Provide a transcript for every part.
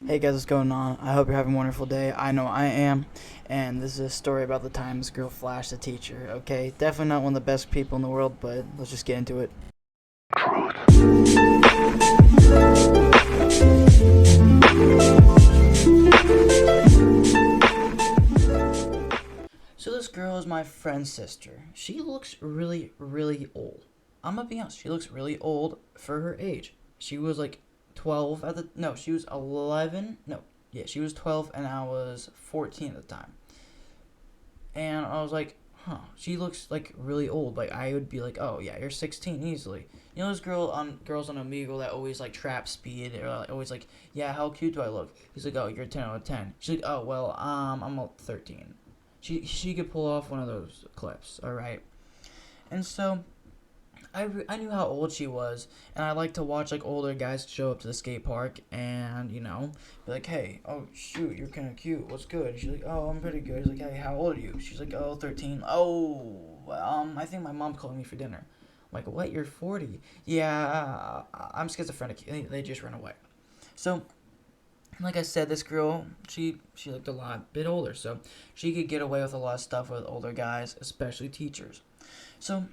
Hey guys, what's going on? I hope you're having a wonderful day. I know I am. And this is a story about the time this girl flashed a teacher, okay? Definitely not one of the best people in the world, but let's just get into it. So this girl is my friend's sister. She looks really, really old. I'm gonna be honest, she looks really old for her age. She was like 12 at the, no, she was 11, no, yeah, she was 12 and I was 14 at the time. And I was like, huh, she looks like really old. Like I would be like, oh yeah, you're 16 easily. You know those girls on Omegle that always like trap speed or like, always like, yeah, how cute do I look? He's like, oh, you're 10 out of 10. She's like, oh well, I'm 13. She could pull off one of those clips, all right. And so I knew how old she was, and I like to watch like older guys show up to the skate park and be like, hey, oh shoot, you're kind of cute. What's good? She's like, oh, I'm pretty good. He's like, hey, how old are you? She's like, oh, 13. Oh, I think my mom called me for dinner. I'm like, what? You're 40? Yeah, I'm schizophrenic. They just run away. So like I said, this girl, she looked a lot bit older, so she could get away with a lot of stuff with older guys, especially teachers. So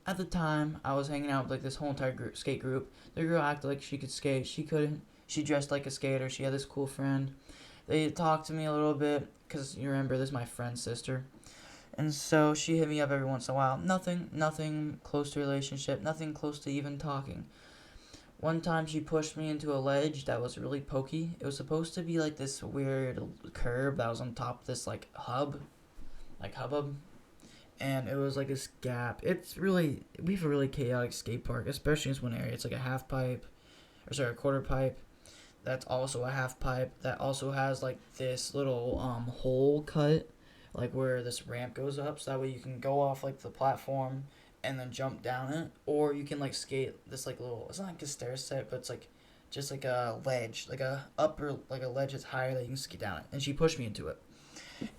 at the time, I was hanging out with like this whole entire skate group. The girl acted like she could skate. She couldn't. She dressed like a skater. She had this cool friend. They talked to me a little bit because you remember this is my friend's sister, and so she hit me up every once in a while. Nothing close to a relationship. Nothing close to even talking. One time she pushed me into a ledge that was really pokey. It was supposed to be like this weird curb that was on top of this like hubbub, and it was like this gap. We have a really chaotic skate park, especially in this one area. It's like a half pipe, or sorry, a quarter pipe. That's also a half pipe. That also has like this little hole cut, like where this ramp goes up, so that way you can go off like the platform and then jump down it, or you can like skate this like little. It's not like a stair set, but it's like just like a ledge, like a upper like a ledge that's higher that you can skate down it. And she pushed me into it,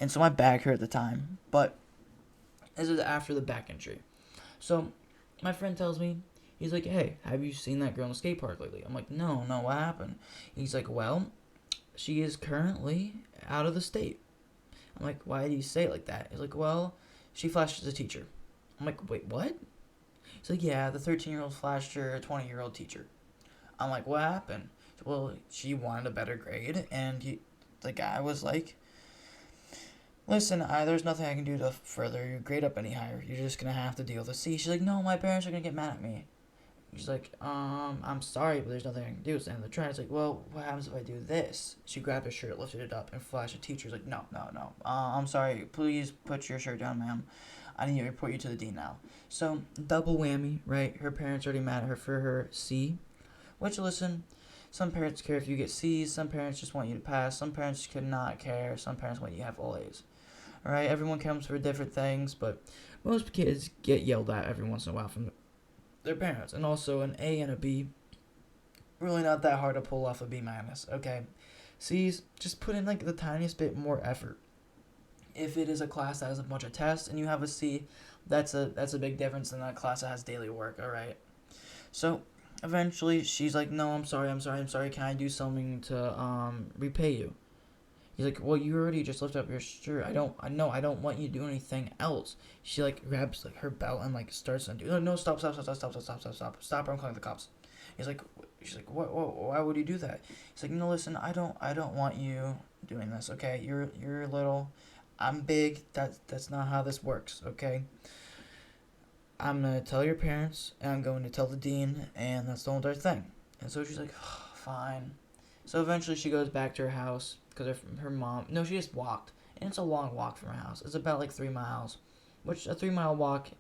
and so my back hurt at the time, but this is after the back injury. So my friend tells me, he's like, hey, have you seen that girl in the skate park lately? I'm like, no, what happened? He's like, well, she is currently out of the state. I'm like, why do you say it like that? He's like, well, she flashed as a teacher. I'm like, wait, what? He's like, yeah, the 13-year-old flashed her 20-year-old teacher. I'm like, what happened? Well, she wanted a better grade, and the guy was like, listen, there's nothing I can do to further your grade up any higher. You're just gonna have to deal with a C. She's like, no, my parents are gonna get mad at me. She's like, I'm sorry, but there's nothing I can do. It's the end of the try. It's like, well, what happens if I do this? She grabbed her shirt, lifted it up, and flashed at the teacher. She's like, no. I'm sorry. Please put your shirt down, ma'am. I need to report you to the dean now. So, double whammy, right? Her parents are already mad at her for her C. Which, listen, some parents care if you get C's. Some parents just want you to pass. Some parents could not care. Some parents want you to have all A's. Alright, everyone comes for different things, but most kids get yelled at every once in a while from their parents. And also, an A and a B, really not that hard to pull off a B minus, okay? C's, just put in like the tiniest bit more effort. If it is a class that has a bunch of tests and you have a C, that's a big difference than a class that has daily work, alright? So, eventually, she's like, no, I'm sorry, can I do something to repay you? He's like, well, you already just lifted up your shirt. I don't want you to do anything else. She like grabs like her belt and like starts to do. No, stop, or I'm calling the cops. He's like, she's like, what? Why would you do that? He's like, no, listen, I don't want you doing this. Okay, you're little, I'm big. That's not how this works. Okay, I'm gonna tell your parents, and I'm going to tell the dean, and that's the whole entire thing. And so she's like, oh, fine. So eventually she goes back to her house because her mom. No, she just walked, and it's a long walk from her house. It's about like 3 miles, which a 3 mile walk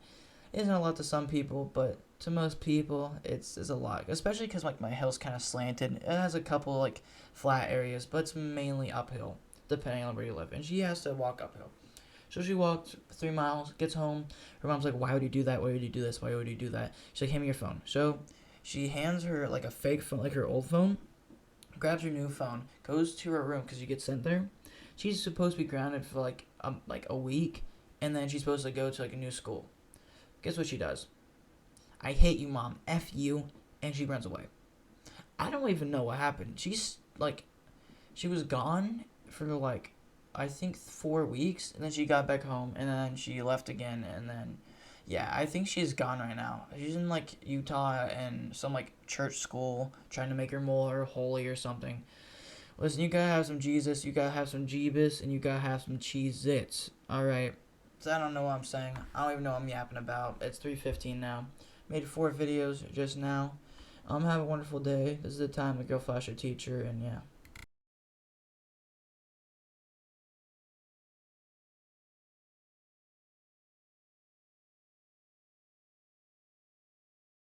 isn't a lot to some people, but to most people it's a lot. Especially because like my hill's kind of slanted. It has a couple like flat areas, but it's mainly uphill depending on where you live, and she has to walk uphill. So she walked 3 miles, gets home. Her mom's like, why would you do that? Why would you do this? Why would you do that? She's like, hand me your phone. So she hands her like a fake phone, like her old phone, grabs her new phone, goes to her room because she gets sent there. She's supposed to be grounded for like a week, and then she's supposed to go to like a new school. Guess what she does? I hate you, mom. F you, and she runs away. I don't even know what happened. She's like, She was gone for like, I think 4 weeks, and then she got back home, and then she left again, and then, yeah, I think she's gone right now. She's in like Utah and some like church school, trying to make her more holy or something. Listen, you gotta have some Jesus, you gotta have some Jeebus, and you gotta have some Cheez-Its. Alright. So I don't know what I'm saying. I don't even know what I'm yapping about. It's 3:15 now. Made 4 videos just now. Have a wonderful day. This is the time to go flash your teacher, and yeah.